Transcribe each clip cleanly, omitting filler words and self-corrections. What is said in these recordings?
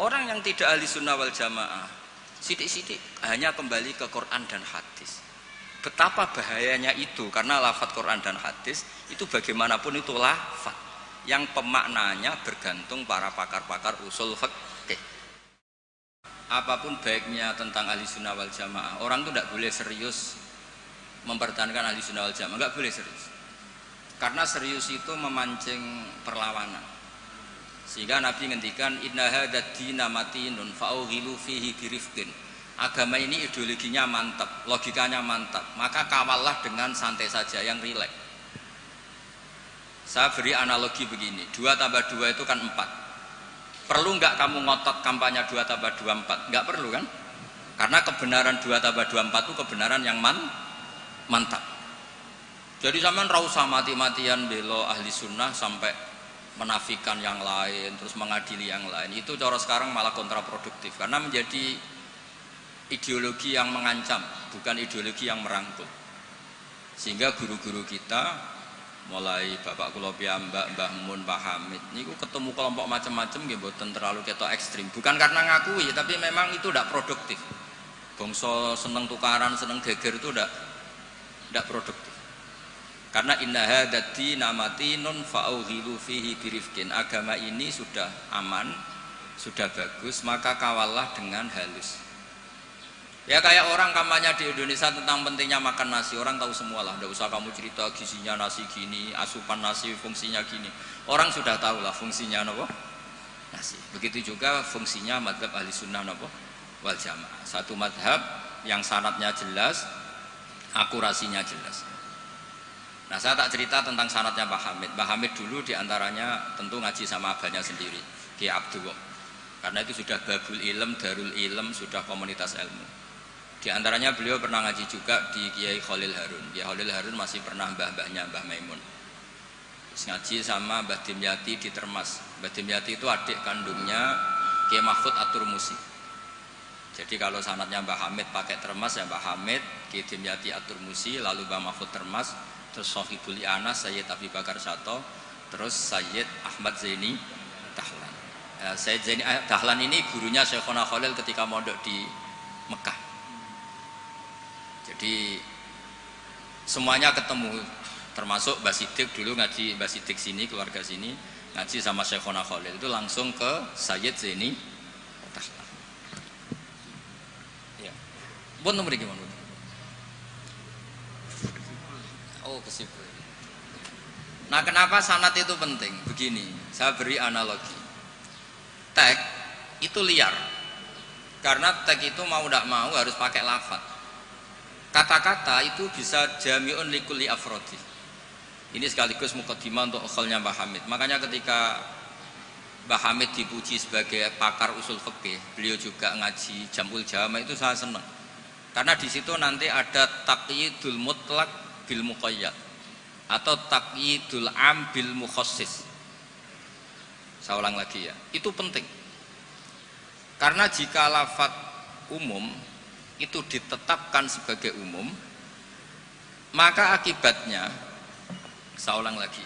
Orang yang tidak ahli sunnah wal jamaah sidik-sidik hanya kembali ke Quran dan hadis. Betapa bahayanya itu, karena lafadz Quran dan hadis itu bagaimanapun itu lafadz yang pemaknanya bergantung para pakar-pakar usul fikih. Apapun baiknya tentang ahli sunnah wal jamaah, orang itu tidak boleh serius mempertahankan ahli sunnah wal jamaah, nggak boleh serius. Karena serius itu memancing perlawanan. Sehingga Nabi ngendikan inna hadzal dina matinun fa'ughilu fihi birifqin. Agama ini ideologinya mantap, logikanya mantap, maka kawallah dengan santai saja, yang rileks. Saya beri analogi begini, 2 tambah 2 itu kan 4. Perlu nggak kamu ngotot kampanye 2 tambah 2 4? Nggak perlu kan? Karena kebenaran 2 tambah 2 4 itu kebenaran yang mantap. Jadi sampean ra usah mati-matian belo ahli sunnah sampai menafikan yang lain, terus mengadili yang lain. Itu cara sekarang malah kontraproduktif, karena menjadi ideologi yang mengancam, bukan ideologi yang merangkul. Sehingga guru-guru kita, mulai Bapak kula piyambak, Mbah Mun, Pak Hamid, niku ketemu kelompok macam-macam nggih mboten terlalu ketok ekstrim. Bukan karena ngakui, tapi memang itu tidak produktif. Bangsa seneng tukaran, seneng geger itu tidak produktif. Karena inna hadzal dina matinun fa'ughilu fihi birifqin. Agama ini sudah aman, sudah bagus, maka kawallah dengan halus. Ya kayak orang kampanye di Indonesia tentang pentingnya makan nasi, orang tahu semua lah, tidak usah kamu cerita gizinya nasi gini, asupan nasi fungsinya gini. Orang sudah tahu lah fungsinya apa? Nasi. Begitu juga fungsinya madhab ahli sunnah apa? Wal jamaah. Satu madhab yang sanadnya jelas, akurasinya jelas. Nah, saya tak cerita tentang sanadnya Pak Hamid. Pak Hamid dulu diantaranya tentu ngaji sama abahnya sendiri, Kiai Abdullah. Karena itu sudah babul ilm, darul ilm, sudah komunitas ilmu. Di antaranya beliau pernah ngaji juga di Kiai Khalil Harun. Kiai Khalil Harun masih pernah mbah-mbahnya Mbah Maimun. Terus ngaji sama Mbah Dimyati di Termas. Mbah Dimyati itu adik kandungnya Kiai Mahfud At-Turmusi. Jadi kalau sanadnya Mbah Hamid pakai Termas ya Mbah Hamid, Kiai Dimyati At-Turmusi, lalu Mbah Mahfud Termas, terus Sohibul I'anas Sayyid Abi Bakar Sato, terus Sayyid Ahmad Zaini Dahlan. Sayyid Zaini Dahlan ini gurunya Syekhona Khalil ketika mondok di Mekah. Jadi semuanya ketemu, termasuk Mbah Siddiq dulu ngaji, Mbah Siddiq sini, keluarga sini ngaji sama Syekhona Khalil, itu langsung ke Sayyid Zaini Dahlan. Ya. Pun nomor gimana? Oh, kesibuk. Nah, kenapa sanad itu penting? Begini, saya beri analogi. Tag itu liar. Karena tag itu mau tidak mau harus pakai lafaz. Kata-kata itu bisa jami'un likulli afrodi. Ini sekaligus mukaddimah untuk ukholnya Mbah Hamid. Makanya ketika Mbah Hamid dipuji sebagai pakar usul fikih, beliau juga ngaji Jamul Jama, itu saya senang. Karena di situ nanti ada taqyidul mutlak bil muqayyad atau taqyidul am bil mukhassis. Saya ulang lagi ya. Itu penting. Karena jika lafaz umum itu ditetapkan sebagai umum, maka akibatnya, saya ulang lagi,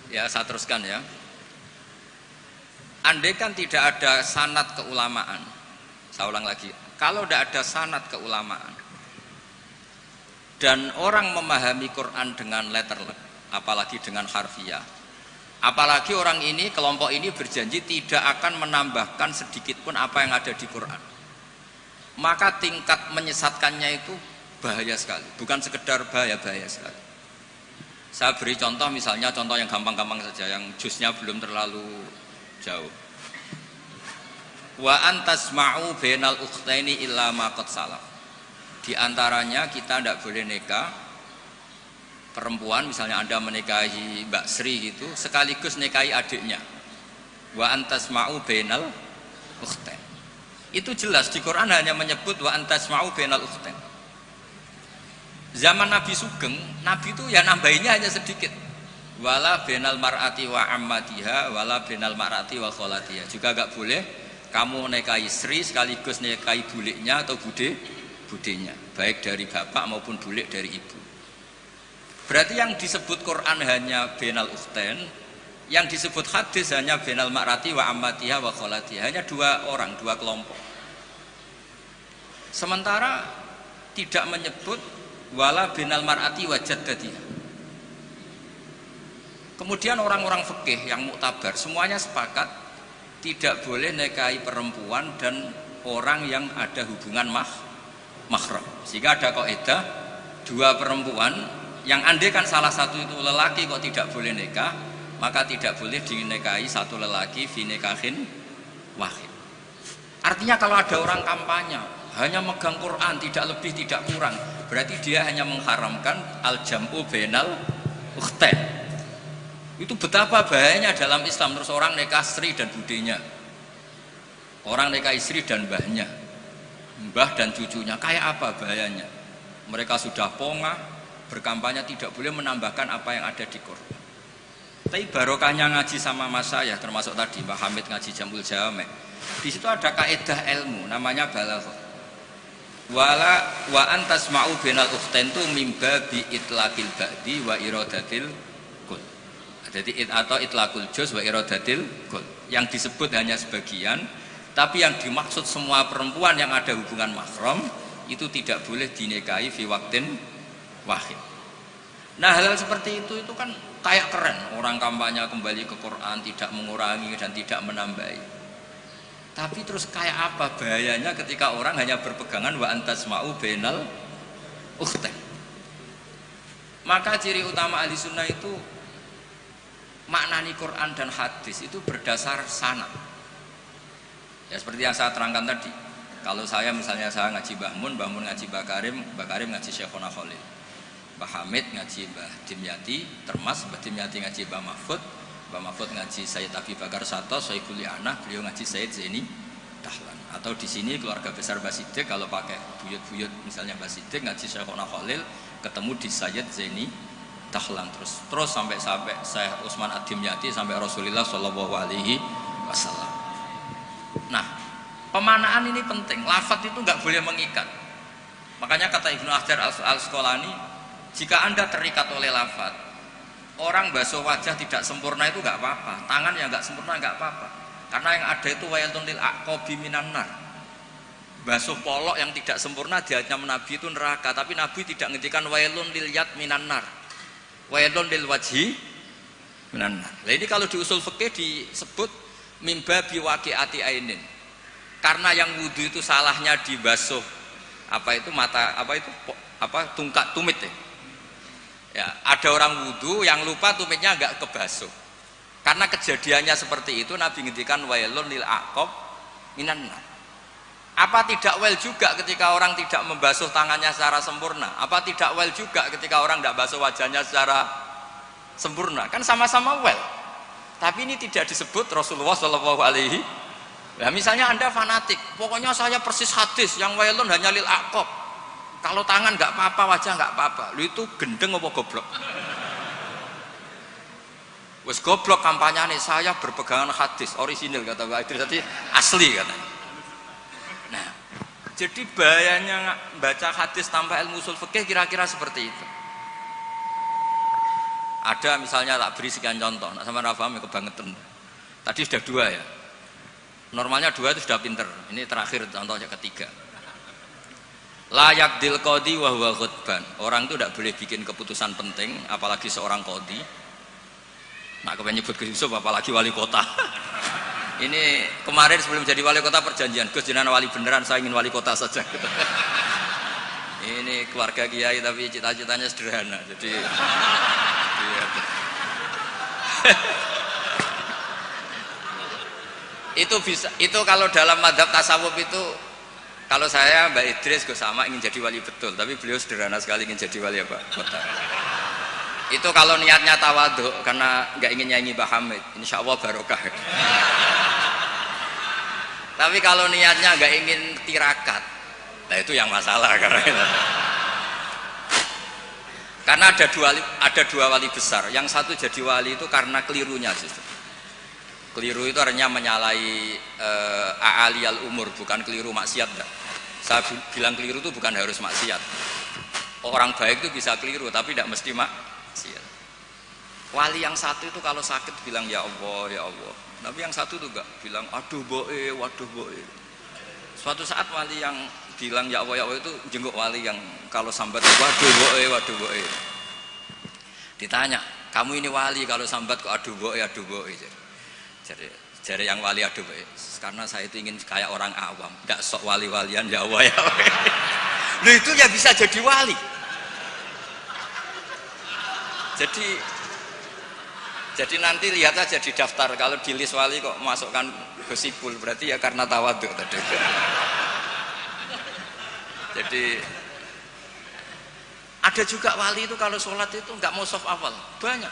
ya saya teruskan ya, andai kan tidak ada sanad keulamaan, saya ulang lagi, kalau tidak ada sanad keulamaan dan orang memahami Quran dengan letterlek, apalagi dengan harfiah, apalagi orang ini, kelompok ini berjanji tidak akan menambahkan sedikit pun apa yang ada di Quran, maka tingkat menyesatkannya itu bahaya sekali. Bukan sekedar bahaya sekali. Saya beri contoh, misalnya contoh yang gampang-gampang saja, yang jusnya belum terlalu jauh. Wa antasma'u bainal ukhtaini illa ma qad salaf. Di antaranya kita tidak boleh nikah perempuan, misalnya Anda menikahi Mbak Sri gitu, sekaligus nikahi adiknya. Wa antasma'u bainal ukhtain. Itu jelas di Quran hanya menyebut wa antasma'u bainal ukhtain. Zaman Nabi Sugeng, Nabi itu ya nambahinnya hanya sedikit. Wala bainal mar'ati wa ammatiha wala bainal mar'ati wa kholatiha. Juga enggak boleh kamu nikahi Sri sekaligus nikahi buliknya atau budenya, baik dari bapak maupun bulik dari ibu. Berarti yang disebut Quran hanya bainal ukhtain Yang disebut hadis hanya bainal mar'ati wa ammatiha wa kholatiha, hanya dua orang, dua kelompok. Sementara tidak menyebut wala bainal mar'ati wa jaddatiha. Kemudian orang-orang fikih yang muktabar semuanya sepakat tidak boleh nikahi perempuan dan orang yang ada hubungan mahram. Sehingga ada kaidah dua perempuan yang andai kan salah satu itu lelaki kok tidak boleh nikah, maka tidak boleh dinikahi satu lelaki fi nikahin wahid. Artinya kalau ada orang kampanye hanya megang Quran tidak lebih tidak kurang, berarti dia hanya mengharamkan al-jam'u bainal ukhtain. Itu betapa bahayanya dalam Islam. Terus orang nikah istri dan budenya, orang nikah istri dan mbahnya, mbah dan cucunya, kayak apa bahayanya. Mereka sudah pongah berkampanye tidak boleh menambahkan apa yang ada di Quran. Tapi barokahnya ngaji sama mas saya, termasuk tadi Mbak Hamid ngaji Jamul Jawame, di situ ada kaidah ilmu namanya balaghah. Wala wa antasma'u bainal ukhtain tu mimba bi itlaqil ba'di wa iradatil kul. Jadi atau itlaqul juz wa iradatil kul. Yang disebut hanya sebagian, tapi yang dimaksud semua perempuan yang ada hubungan mahram itu tidak boleh dinikahi fi waqtin wahid. Nah, hal-hal seperti itu kan kayak keren. Orang kampanye kembali ke Quran, tidak mengurangi dan tidak menambahi. Tapi terus kayak apa bahayanya ketika orang hanya berpegangan wa antasma'u bainal ukhtain. Maka ciri utama ahli sunnah itu maknani Quran dan hadis itu berdasar sanad. Ya seperti yang saya terangkan tadi. Kalau saya misalnya saya ngaji Mbah Mun ngaji Mbah Karim ngaji Syekhona Khalil. Mbah Hamid ngaji Mbah Dimyati, Termas, Mbah Dimyati ngaji Mbah Mahfud ngaji Sayyid Abi Bakar Sato, Syaikul Li'anah, beliau ngaji Sayyid Zaini Dahlan. Atau di sini keluarga besar Mbah Siddiq, kalau pakai buyut-buyut misalnya Mbah Siddiq ngaji Syekhona Khalil, ketemu di Sayyid Zaini Dahlan terus sampai Syekh Utsman Ad-Dimyati sampai Rasulullah Shallallahu Alaihi Wasallam. Nah, pemanaan ini penting. Lafadz itu nggak boleh mengikat. Makanya kata Ibnu Hajar Al-Asqalani, jika Anda terikat oleh lafadz, orang basuh wajah tidak sempurna itu nggak apa-apa, tangan yang nggak sempurna nggak apa-apa, karena yang ada itu wailun lil aqabi minan nar. Basuh polok yang tidak sempurna diancam Nabi itu neraka, tapi Nabi tidak ngendikan wailun lil yad minan nar, wailun lil wajhi minan nar. Nah, ini kalau di usul fikih disebut mimba biwaqiati ainin, karena yang wudu itu salahnya dibasuh tungkat tumit ya. Ya, ada orang wudu yang lupa tumitnya enggak kebasuh. Karena kejadiannya seperti itu Nabi ngendikan wailun lil aqab minan nar. Apa tidak well juga ketika orang tidak membasuh tangannya secara sempurna? Apa tidak well juga ketika orang tidak basuh wajahnya secara sempurna? Kan sama-sama well. Tapi ini tidak disebut Rasulullah Shallallahu Alaihi. Nah, misalnya Anda fanatik, pokoknya saya persis hadis yang wailun hanya lil aqab. Kalau tangan nggak apa-apa, wajah nggak apa-apa. Lu itu gendeng apa goblok? Wes goblok kampanyane, saya berpegangan hadis orisinil kata Pak Idris tadi, asli katanya. Nah, jadi bahayanya baca hadis tanpa ilmu usul fikih kira-kira seperti itu. Ada misalnya tak beri sekian contoh, nak sama Rafa kebangetan. Tadi sudah dua ya. Normalnya dua itu sudah pinter. Ini terakhir contohnya ketiga. Layak dil qadi wa huwa khutban. Orang itu tidak boleh bikin keputusan penting, apalagi seorang qadi. Nak kepengen nyebut Gus Yusuf, apalagi wali kota. Ini kemarin sebelum jadi wali kota perjanjian, Gus jenengan wali beneran, saya ingin wali kota saja. Ini keluarga kiai tapi cita-citanya sederhana. Jadi itu bisa. Itu kalau dalam mazhab tasawuf itu, kalau saya Mbak Idris Gus sama ingin jadi wali betul, tapi beliau sederhana sekali ingin jadi wali apa? Kota. Itu kalau niatnya tawadhu karena nggak ingin nyanyi Mbah Hamid, insya Allah barokah. Tapi kalau niatnya nggak ingin tirakat, nah itu yang masalah karena ada dua wali besar. Yang satu jadi wali itu karena kelirunya justru. Keliru itu artinya menyalahi a'aliyal umur, bukan keliru maksiat. Saya bilang keliru itu bukan harus maksiat. Orang baik itu bisa keliru tapi tidak mesti maksiat. Wali yang satu itu kalau sakit bilang ya Allah, ya Allah. Tapi yang satu tuh enggak bilang aduh boe, waduh boe. Suatu saat wali yang bilang ya Allah itu jenguk wali yang kalau sambat waduh boe, waduh boe. Ditanya, kamu ini wali kalau sambat kok aduh boe, aduh boe. Jadi yang wali aduh boe. Karena saya itu ingin kayak orang awam, enggak sok wali-walian ya Allah ya Allah. Loh itu ya bisa jadi wali. Jadi nanti lihat aja di daftar kalau di list wali kok masukkan gosipul berarti ya karena tawaduk tadi. Jadi ada juga wali itu kalau sholat itu nggak mau soft awal banyak.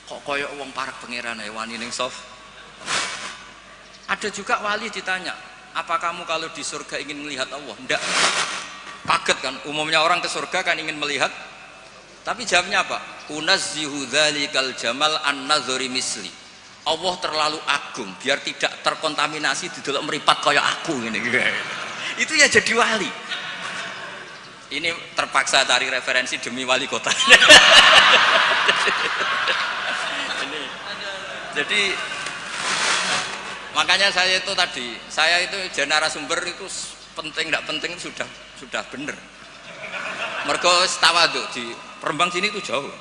Kok koyok wong parak pangeran ya wani ning soft. Ada juga wali ditanya, apa kamu kalau di surga ingin melihat Allah? Enggak. Kaget kan? Umumnya orang ke surga kan ingin melihat. Tapi jawabnya apa? Unazzihu dzalikal jamal an-nazari misli. Allah terlalu agung biar tidak terkontaminasi didelok meripat kaya aku ngene. Itu ya jadi wali. Ini terpaksa cari referensi demi wali kota. Jadi makanya saya itu tadi, saya itu narasumber itu penting tidak penting sudah bener. Mergo tawaduk di Rembang sini itu jauh.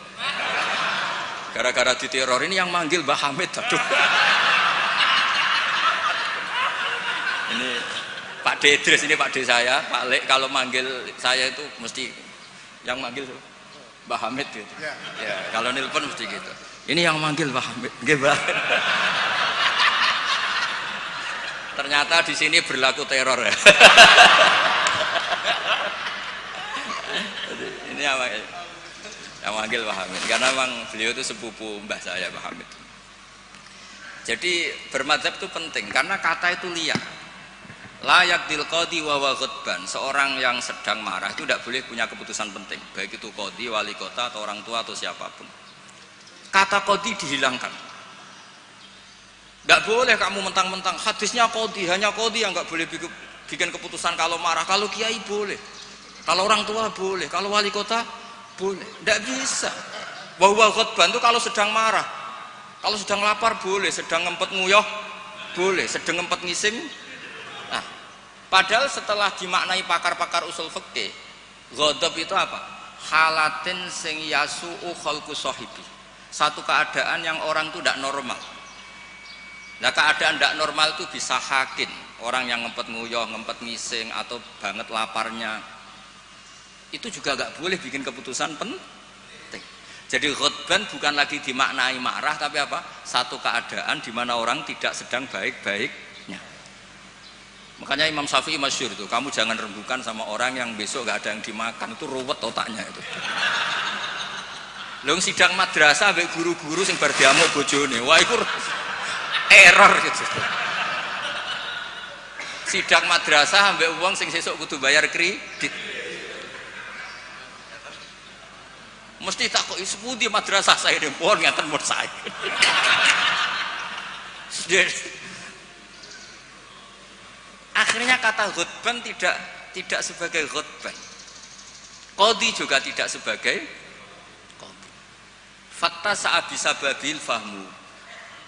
Gara-gara diteror ini yang manggil Mbah Hamid. Aduh. Ini Pak D Idris, ini Pak D saya, Pak Lek kalau manggil saya itu mesti yang manggil Mbah Hamid gitu. Ya, kalau nelpon mesti gitu. Ini yang manggil Mbah Hamid. Nggih, Mbah. Ternyata di sini berlaku teror ya. Ini apa? Yang manggil Pak Hamid karena memang beliau itu sepupu mbah saya Pak Hamid. Jadi bermadzhab itu penting karena kata itu liar. Layak dil qadi wa ghadban. Seorang yang sedang marah itu tidak boleh punya keputusan penting, baik itu qadi, wali kota atau orang tua atau siapapun. Kata qadi dihilangkan. Tidak boleh kamu mentang-mentang hadisnya qadi, hanya qadi yang nggak boleh bikin keputusan kalau marah. Kalau kiai boleh, kalau orang tua boleh, kalau wali kota boleh. Tidak bisa. Wa ghadban itu kalau sedang marah, kalau sedang lapar boleh, sedang ngempet nguyuh boleh, sedang ngempet ngising. Nah, padahal setelah dimaknai pakar-pakar usul fikih, ghadab itu apa? Halatin sing yasu'u khalqu sahibi. Satu keadaan yang orang itu tidak normal. Nah, keadaan tidak normal itu bisa hakin, orang yang ngempet nguyuh, ngempet ngising atau banget laparnya. Itu juga nggak boleh bikin keputusan penting. Jadi ghadban bukan lagi dimaknai marah, tapi apa? Satu keadaan di mana orang tidak sedang baik-baiknya. Makanya Imam Syafi'i masyhur itu, kamu jangan rembukan sama orang yang besok nggak ada yang dimakan, itu ruwet otaknya itu. Lho sidang madrasah ambek guru-guru sing bar diamuk bojone, wah itu error gitu. Sidang madrasah ambek wong sing sesuk kudu bayar kredit. Mesti tak kok sepundi madrasah saya dempon ngaten mun saya. Akhirnya kata ghadban tidak sebagai ghadban. Qadhi juga tidak sebagai qadhi. Fakta saat bisa babil fahmu.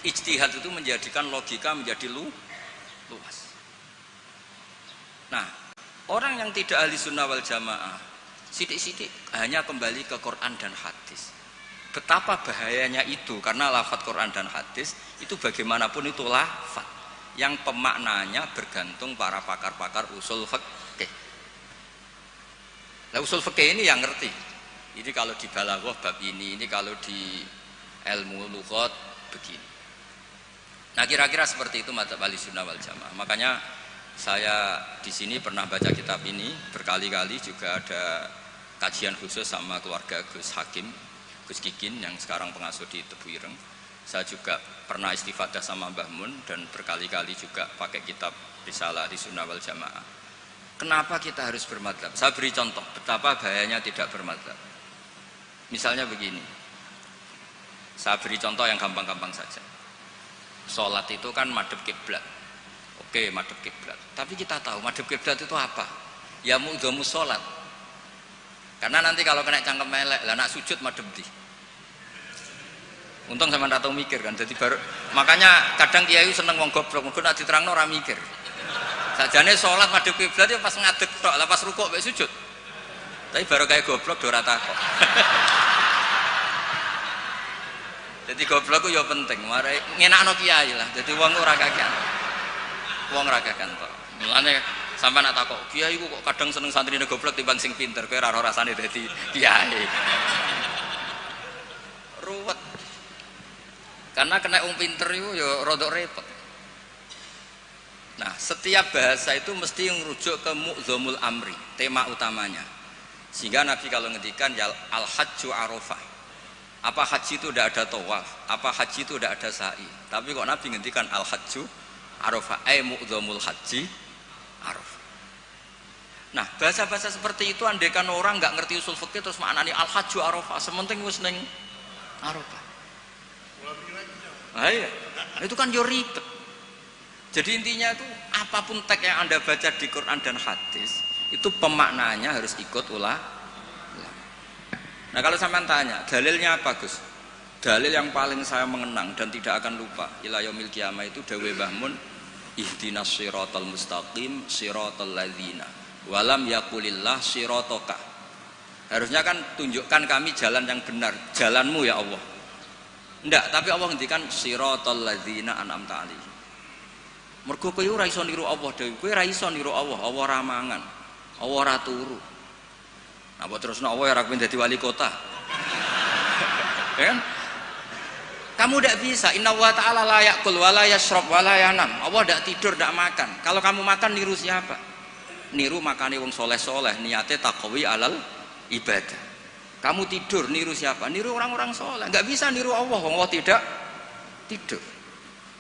Ijtihad itu menjadikan logika menjadi luas. Nah, orang yang tidak ahli sunnah wal jamaah sidik-sidik hanya kembali ke Quran dan hadis. Betapa bahayanya itu, karena lafaz Quran dan hadis itu bagaimanapun itu lafaz yang pemaknanya bergantung para pakar-pakar usul fikih. Nah, usul fikih ini yang ngerti. Ini kalau di balaghah bab ini kalau di ilmu lughat begini. Nah, kira-kira seperti itu madzhab Ahlussunnah wal Jamaah. Makanya saya di sini pernah baca kitab ini berkali-kali, juga ada kajian khusus sama keluarga Gus Hakim, Gus Kikin yang sekarang pengasuh di Tebu Ireng. Saya juga pernah istifadah sama Mbah Mun dan berkali-kali juga pakai kitab Risalah Ahlussunnah wal Jamaah. Kenapa kita harus bermadzhab? Saya beri contoh betapa bahayanya tidak bermadzhab. Misalnya begini, saya beri contoh yang gampang-gampang saja. Sholat itu kan madhep kiblat. Oke, madhep kiblat. Tapi kita tahu madhep kiblat itu apa? Ya mu'dhamu sholat. Karena nanti kalau kena cangkem melek, lah nak sujud madhep di. Untung sampean ra tau mikir kan. Jadi baru makanya kadang kiai seneng wong goblok, mergo nek diterangno ora mikir. Sakjane salat madhep kiblat ya pas ngadeg tok, lah pas rukuk mek sujud. Tapi baru kayak goblok do ora takok. Jadi goblok ku ya penting, mare ngenakno kiai lah. Jadi wong ora kakean. Wong ora kakean tok. Mulane sampean nak takok, kiai ku kok kadang seneng santrine goblok timbang sing pinter, kowe ora ora rasane dadi kiai. Ruwet. Karena kena wong pinter itu ya rodok repot. Nah, setiap bahasa itu mesti merujuk ke mu'dzamul amri, tema utamanya. Sehingga Nabi kalau ngendikan ya al-hajju arafah. Apa haji itu tidak ada tawaf, apa haji itu tidak ada sa'i. Tapi kok Nabi ngendikan al-hajju arafah, mu'dzamul haji arafah. Nah, bahasa-bahasa seperti itu andaikan orang nggak ngerti usul fikih terus maknani al-hajju arafah, sementing wis ning arafah. Nah, iya. Itu kan yo ribet. Jadi intinya itu apapun teks yang Anda baca di Quran dan hadis itu pemaknaannya harus ikut ulama. Nah, kalau sampean tanya, dalilnya apa, Gus? Dalil yang paling saya mengenang dan tidak akan lupa ila yaumil qiyamah itu dawuh Mbah Mun, ihdinas siratal mustaqim siratal ladzina walam yaqulillah sirataka. Harusnya kan tunjukkan kami jalan yang benar, jalanmu ya Allah. Enggak, tapi Allah ngendikan siratal ladzina an'amta alaihim. Mergo kowe ora iso niru Allah dhewe, kowe ora iso niru Allah, Allah ora mangan, Allah ora turu. Nah, buat terusno Allah ora pengen dadi wali kota. Ya kan? Kamu tidak bisa, inna wa ta'ala la ya'kul wa la yashrab wa la yanam. Allah tidak tidur, tidak makan. Kalau kamu makan niru siapa? Niru makane wong soleh-soleh, niate taqwi alal ibadah. Kamu tidur niru siapa? Niru orang-orang soleh. Nggak bisa niru Allah, Allah tidak tidur.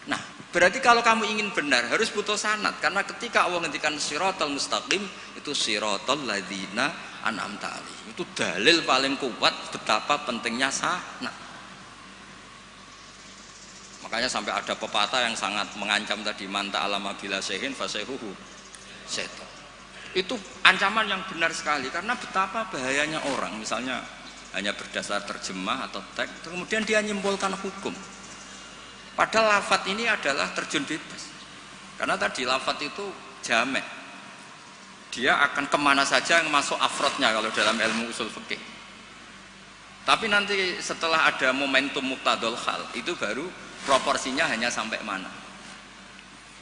Nah, berarti kalau kamu ingin benar harus butuh sanad, karena ketika Allah ngendikan siratal mustaqim itu siratal ladzina an'amta alaihim. Itu dalil paling kuat betapa pentingnya sanad. Makanya sampai ada pepatah yang sangat mengancam tadi, manta alama bila sehin fasehuhu setan. Itu ancaman yang benar sekali, karena betapa bahayanya orang misalnya hanya berdasar terjemah atau teks kemudian dia nyimpulkan hukum, padahal lafadz ini adalah terjun bebas. Karena tadi lafadz itu jamek, dia akan kemana saja yang masuk afrodnya kalau dalam ilmu usul fikih. Tapi nanti setelah ada momentum muqtadul hal itu baru proporsinya hanya sampai mana.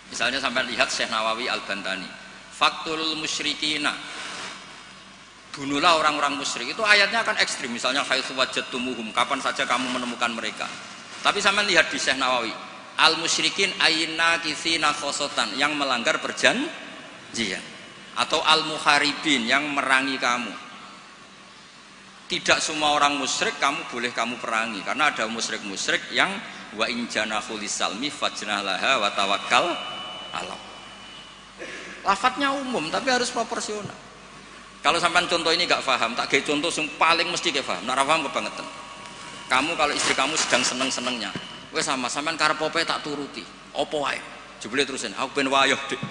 Misalnya sampai lihat Syekh Nawawi Al-Bantani, faktul musyrikina, bunuhlah orang-orang musyrik. Itu ayatnya akan ekstrim, misalnya haitsu wajadtumuhum, kapan saja kamu menemukan mereka. Tapi sampai lihat di Syekh Nawawi, al musyrikin ayna kitsina khosotan, yang melanggar perjanjian, atau al muharibin, yang merangi kamu. Tidak semua orang musyrik kamu boleh kamu perangi, karena ada musyrik-musyrik yang wa in janahu lisalmi fajnah laha wa tawakkal Allah. Lafadznya umum tapi harus proporsional. Kalau sampean contoh ini gak paham, tak kayak contoh yang paling mesti kayak paham. Nah, paham kebangetan. Kamu kalau istri kamu sedang seneng-senengnya, wes sama sampean karep opo tak turuti. Opo wae? Jebule terusin, aku ben wayoh, Dik.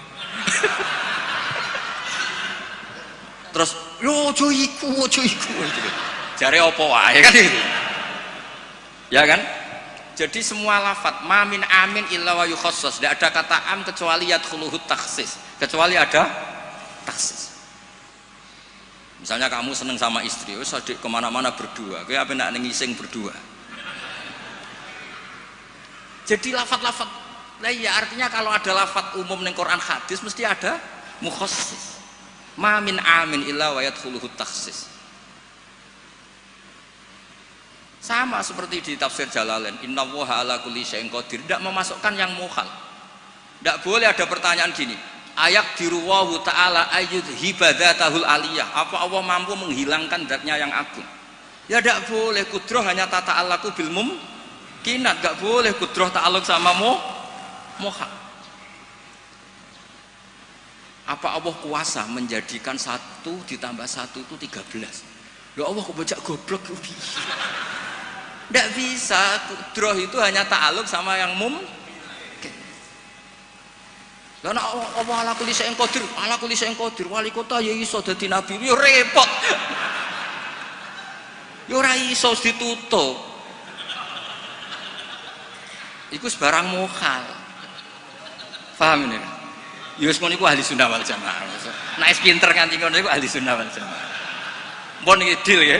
Terus, yo ojo iku. Jare opo wae kan itu. Ya kan? Jadi semua lafadz mamin amin illa wa yukhassas, tidak ada kata am kecuali yadkhuluhu takhsis, kecuali ada takhsis. Misalnya kamu seneng sama istri, wis adik kemana-mana berdua, kowe apa nak ngising berdua. Jadi lafadz-lafadz, nah ya artinya kalau ada lafadz umum ning Quran hadis mesti ada mukhassis. Mamin amin illa wa yadkhuluhu takhsis. Sama seperti di tafsir Jalalain, innallaha ala kulli syai'in qadir, tidak memasukkan yang mukhal. Tidak boleh ada pertanyaan gini, ayak diruwahu ta'ala ayyud hibadatahul aliyah, apa Allah mampu menghilangkan zatnya yang agung? Ya tidak boleh, kudroh hanya tata alaku bil mumkinat, tidak boleh kudroh ta'aluk sama mukhal. Apa Allah kuasa menjadikan 1 ditambah 1 itu 13? Ya Allah kok bocah goblok. Tidak bisa, kudroh itu hanya ta'aluk sama yang mungkin. Karena Allah ala kulli syai'in qadir, wali kota ya iso dadi nabi, ya repot. Ya ora iso ditutup. Iku sebarang mukhal. Paham ini? Yus mon iku ahli sunnah wal jamaah. Nek pinter nganti ngono iku ahli sunnah wal jamaah. Mbon iki deal ya.